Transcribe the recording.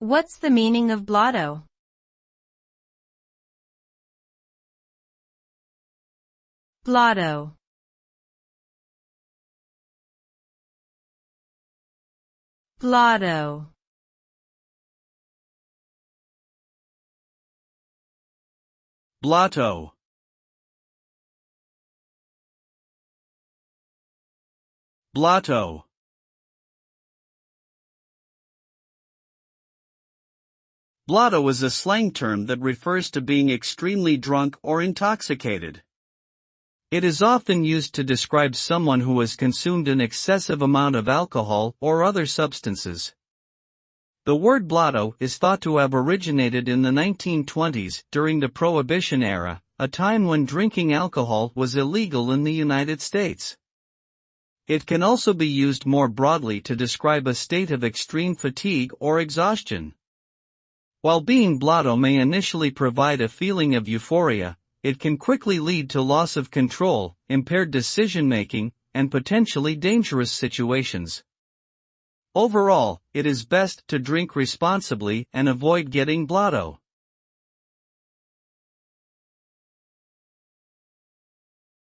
What's the meaning of blotto? Blotto. Blotto. Blotto. Blotto. Blotto is a slang term that refers to being extremely drunk or intoxicated. It is often used to describe someone who has consumed an excessive amount of alcohol or other substances. The word blotto is thought to have originated in the 1920s during the Prohibition era, a time when drinking alcohol was illegal in the United States. It can also be used more broadly to describe a state of extreme fatigue or exhaustion. While being blotto may initially provide a feeling of euphoria, it can quickly lead to loss of control, impaired decision-making, and potentially dangerous situations. Overall, it is best to drink responsibly and avoid getting blotto.